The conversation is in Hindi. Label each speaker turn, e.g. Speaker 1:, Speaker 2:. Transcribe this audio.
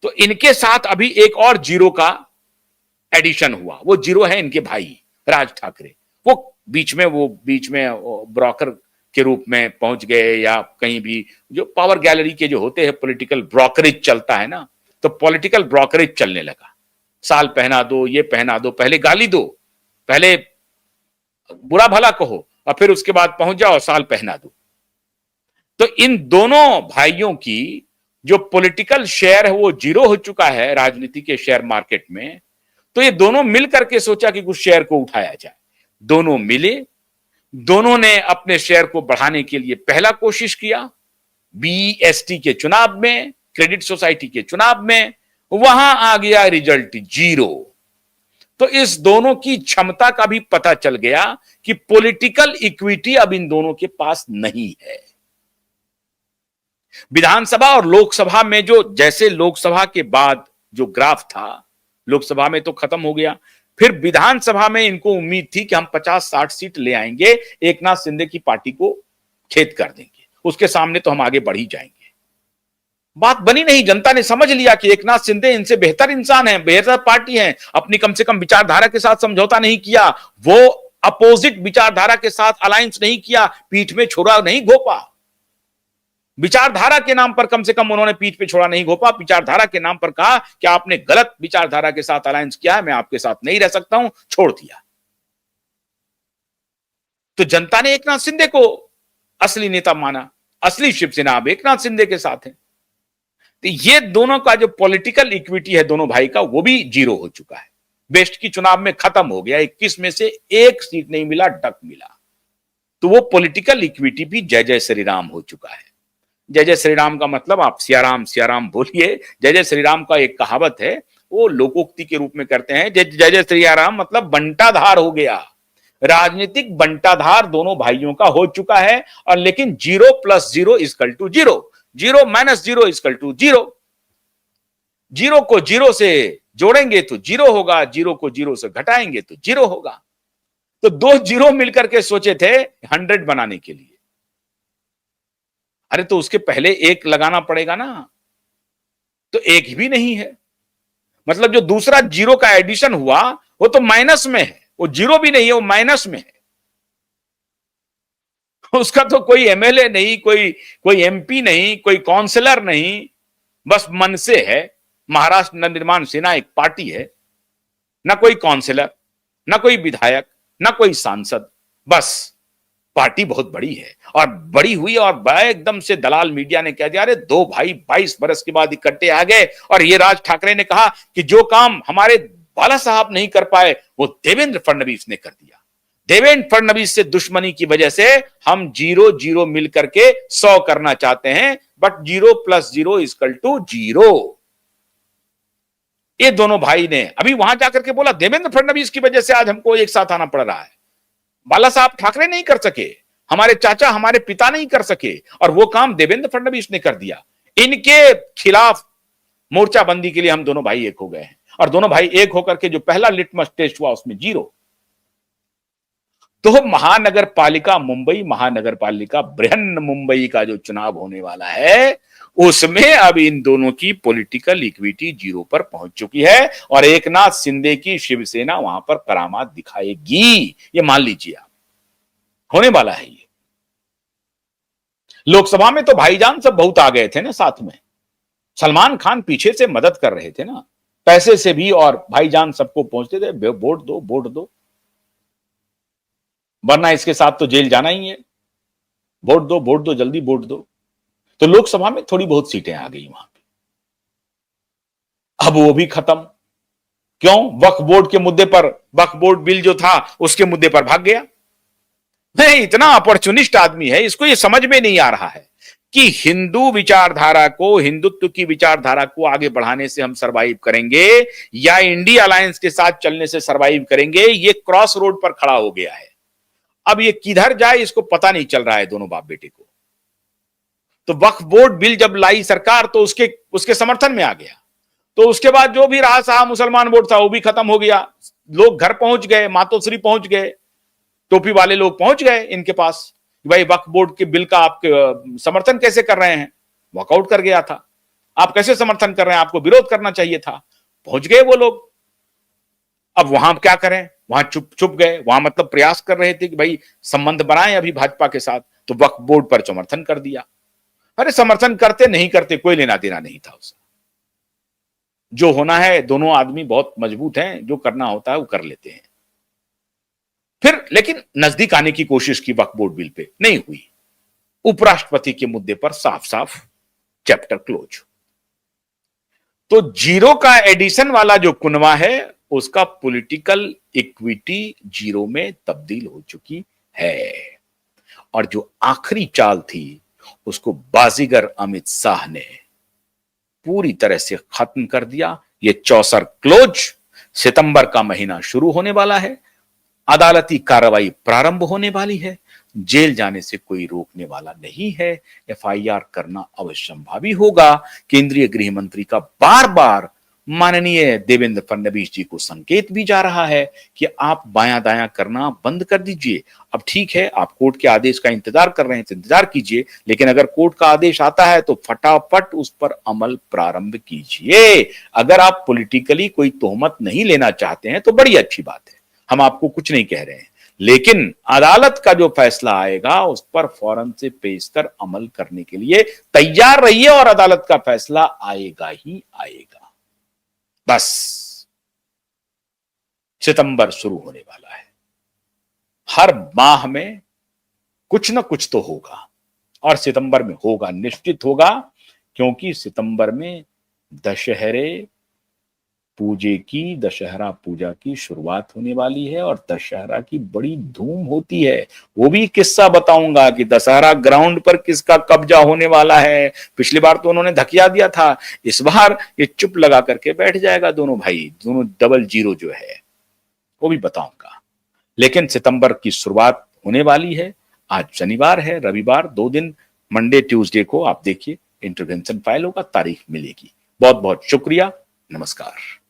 Speaker 1: तो इनके साथ अभी एक और जीरो का एडिशन हुआ। वो जीरो है इनके भाई राज ठाकरे। वो बीच में ब्रोकर के रूप में पहुंच गए, या कहीं भी जो पावर गैलरी के जो होते हैं पॉलिटिकल ब्रोकरेज चलता है ना, तो पॉलिटिकल ब्रोकरेज चलने लगा। साल पहना दो, ये पहना दो, पहले गाली दो, पहले बुरा भला कहो, और फिर उसके बाद पहुंच जाओ साल पहना दो। तो इन दोनों भाइयों की जो पॉलिटिकल शेयर है वो जीरो हो चुका है राजनीति के शेयर मार्केट में। तो ये दोनों मिलकर के सोचा कि कुछ शेयर को उठाया जाए। दोनों मिले, दोनों ने अपने शेयर को बढ़ाने के लिए पहला कोशिश किया। बीईएसटी के चुनाव में, क्रेडिट सोसाइटी के चुनाव में, वहां आ गया रिजल्ट जीरो। तो इस दोनों की क्षमता का भी पता चल गया कि पॉलिटिकल इक्विटी अब इन दोनों के पास नहीं है। विधानसभा और लोकसभा में जो, जैसे लोकसभा के बाद जो ग्राफ था, लोकसभा में तो खत्म हो गया, फिर विधानसभा में इनको उम्मीद थी कि हम 50-60 सीट ले आएंगे, एकनाथ शिंदे की पार्टी को खेत कर देंगे, उसके सामने तो हम आगे बढ़ ही जाएंगे। बात बनी नहीं। जनता ने समझ लिया कि एकनाथ शिंदे इनसे बेहतर इंसान है, बेहतर पार्टी है। अपनी कम से कम विचारधारा के साथ समझौता नहीं किया, वो अपोजिट विचारधारा के साथ अलायंस नहीं किया, पीठ में छोड़ा नहीं घोपा। विचारधारा के नाम पर कम से कम उन्होंने पीठ पे छोड़ा नहीं घोपा। विचारधारा के नाम पर कहा कि आपने गलत विचारधारा के साथ अलायंस किया है, मैं आपके साथ नहीं रह सकता हूं, छोड़ दिया। तो जनता ने एकनाथ शिंदे को असली नेता माना। असली शिवसेना अब एकनाथ शिंदे के साथ है। तो ये दोनों का जो पॉलिटिकल इक्विटी है दोनों भाई का, वो भी जीरो हो चुका है। वेस्ट की चुनाव में खत्म हो गया। 21 में से एक सीट नहीं मिला, डक मिला। तो वो पॉलिटिकल इक्विटी भी जय जय श्री राम हो चुका है। जय जय श्री राम का मतलब आप सियाराम बोलिए। जय जय श्री राम का एक कहावत है, वो लोकोक्ति के रूप में करते हैं। जय जय श्री राम मतलब बंटाधार हो गया। राजनीतिक बंटाधार दोनों भाइयों का हो चुका है। और लेकिन 0+0 इक्वल टू 0, 0-0 इक्वल टू 0। 0 को 0 से जोड़ेंगे तो 0 होगा, 0 को 0 से घटाएंगे तो 0 होगा। तो दो 0 मिलकर के सोचे थे 100 बनाने के लिए। अरे तो उसके पहले एक लगाना पड़ेगा ना, तो एक भी नहीं है। मतलब जो दूसरा 0 का एडिशन हुआ वो तो माइनस में है, वो 0 भी नहीं है, वो माइनस में है। उसका तो कोई एमएलए नहीं, कोई एमपी नहीं, कोई काउंसलर नहीं, बस मन से है। महाराष्ट्र नवनिर्माण सेना एक पार्टी है, ना कोई काउंसलर, ना कोई विधायक, ना कोई सांसद, बस पार्टी बहुत बड़ी है। और बड़ी हुई और एकदम से दलाल मीडिया ने कह दिया, अरे दो भाई 22 बरस के बाद इकट्ठे आ गए। और ये राज ठाकरे ने कहा कि जो काम हमारे बाला साहब नहीं कर पाए वो देवेंद्र फडणवीस ने कर दिया। देवेंद्र फडणवीस से दुश्मनी की वजह से हम 0-0 मिलकर के 100 करना चाहते हैं, बट 0+0 इक्वल टू 0। ये दोनों भाई ने अभी वहां जाकर के बोला, देवेंद्र फडणवीस की वजह से आज हमको एक साथ आना पड़ रहा है। बाला साहब ठाकरे नहीं कर सके, हमारे चाचा, हमारे पिता नहीं कर सके, और वो काम देवेंद्र फडणवीस ने कर दिया। इनके खिलाफ मोर्चाबंदी के लिए हम दोनों भाई एक हो गए हैं। और दोनों भाई एक होकर के जो पहला लिटमस टेस्ट हुआ उसमें 0। तो महानगर पालिका मुंबई, महानगर पालिका बृहन मुंबई का जो चुनाव होने वाला है, उसमें अब इन दोनों की पॉलिटिकल इक्विटी 0 पर पहुंच चुकी है। और एकनाथ शिंदे की शिवसेना वहां पर करामात दिखाएगी, ये मान लीजिए आप, होने वाला है ये। लोकसभा में तो भाईजान सब बहुत आ गए थे ना साथ में। सलमान खान पीछे से मदद कर रहे थे ना, पैसे से भी, और भाईजान सबको पहुंचते थे, वोट दो वोट दो, वरना इसके साथ तो जेल जाना ही है, वोट दो जल्दी वोट दो। तो लोकसभा में थोड़ी बहुत सीटें आ गई वहां पे। अब वो भी खत्म। क्यों? वक्फ बोर्ड के मुद्दे पर, वक्फ बोर्ड बिल जो था उसके मुद्दे पर भाग गया। नहीं, इतना अपॉर्चुनिस्ट आदमी है, इसको ये समझ में नहीं आ रहा है कि हिंदू विचारधारा को, हिंदुत्व की विचारधारा को आगे बढ़ाने से हम सरवाइव करेंगे या इंडिया अलायंस के साथ चलने से सरवाइव करेंगे। ये क्रॉस रोड पर खड़ा हो गया है। अब ये किधर जाए इसको पता नहीं चल रहा है दोनों बाप बेटे को। तो वक्फ बोर्ड बिल जब लाई सरकार तो उसके समर्थन में आ गया। तो उसके बाद जो भी रहा सहा मुसलमान वोट था वो भी खत्म हो गया। लोग घर पहुंच गए, मातोश्री पहुंच गए, टोपी वाले लोग पहुंच गए इनके पास। भाई वक्फ बोर्ड के बिल का आप समर्थन कैसे कर रहे हैं? वॉकआउट कर गया था। आप कैसे समर्थन कर रहे हैं, आपको विरोध करना चाहिए था। पहुंच गए वो लोग। अब वहां क्या करें, वहां चुप चुप गए, वहां मतलब प्रयास कर रहे थे कि भाई संबंध बनाए अभी भाजपा के साथ, तो वक्फ बोर्ड पर समर्थन कर दिया। अरे समर्थन करते नहीं करते कोई लेना देना नहीं था उससे। जो होना है, दोनों आदमी बहुत मजबूत हैं, जो करना होता है वो कर लेते हैं। फिर लेकिन नजदीक आने की कोशिश की वक्फ बोर्ड बिल पे, नहीं हुई। उपराष्ट्रपति के मुद्दे पर साफ साफ चैप्टर क्लोज। तो जीरो का एडिशन वाला जो कुनवा है, उसका पॉलिटिकल इक्विटी जीरो में तब्दील हो चुकी है। और जो आखिरी चाल थी, उसको बाजीगर अमित शाह ने पूरी तरह से खत्म कर दिया। ये चौसर क्लोज। सितंबर का महीना शुरू होने वाला है, अदालती कार्रवाई प्रारंभ होने वाली है, जेल जाने से कोई रोकने वाला नहीं है, एफआईआर करना अवश्यंभावी होगा। केंद्रीय गृह मंत्री का बार बार माननीय देवेंद्र फडणवीस जी को संकेत भी जा रहा है कि आप बायां दायां करना बंद कर दीजिए। अब ठीक है, आप कोर्ट के आदेश का इंतजार कर रहे हैं तो इंतजार कीजिए, लेकिन अगर कोर्ट का आदेश आता है तो फटाफट उस पर अमल प्रारंभ कीजिए। अगर आप पॉलिटिकली कोई तोहमत नहीं लेना चाहते हैं तो बड़ी अच्छी बात है, हम आपको कुछ नहीं कह रहे हैं, लेकिन अदालत का जो फैसला आएगा उस पर फौरन से पेशकर अमल करने के लिए तैयार रहिए, और अदालत का फैसला आएगा ही आएगा। बस सितंबर शुरू होने वाला है। हर माह में कुछ ना कुछ तो होगा, और सितंबर में होगा, निश्चित होगा, क्योंकि सितंबर में दशहरा पूजा की शुरुआत होने वाली है, और दशहरा की बड़ी धूम होती है। वो भी किस्सा बताऊंगा कि दशहरा ग्राउंड पर किसका कब्जा होने वाला है। पिछली बार तो उन्होंने धकिया दिया था, इस बार ये चुप लगा करके बैठ जाएगा दोनों भाई, दोनों डबल जीरो जो है वो भी बताऊंगा। लेकिन सितंबर की शुरुआत होने वाली है। आज शनिवार है, रविवार 2 दिन, मंडे ट्यूसडे को आप देखिए इंटरवेंशन फाइल होगा, तारीख मिलेगी। बहुत बहुत शुक्रिया, नमस्कार।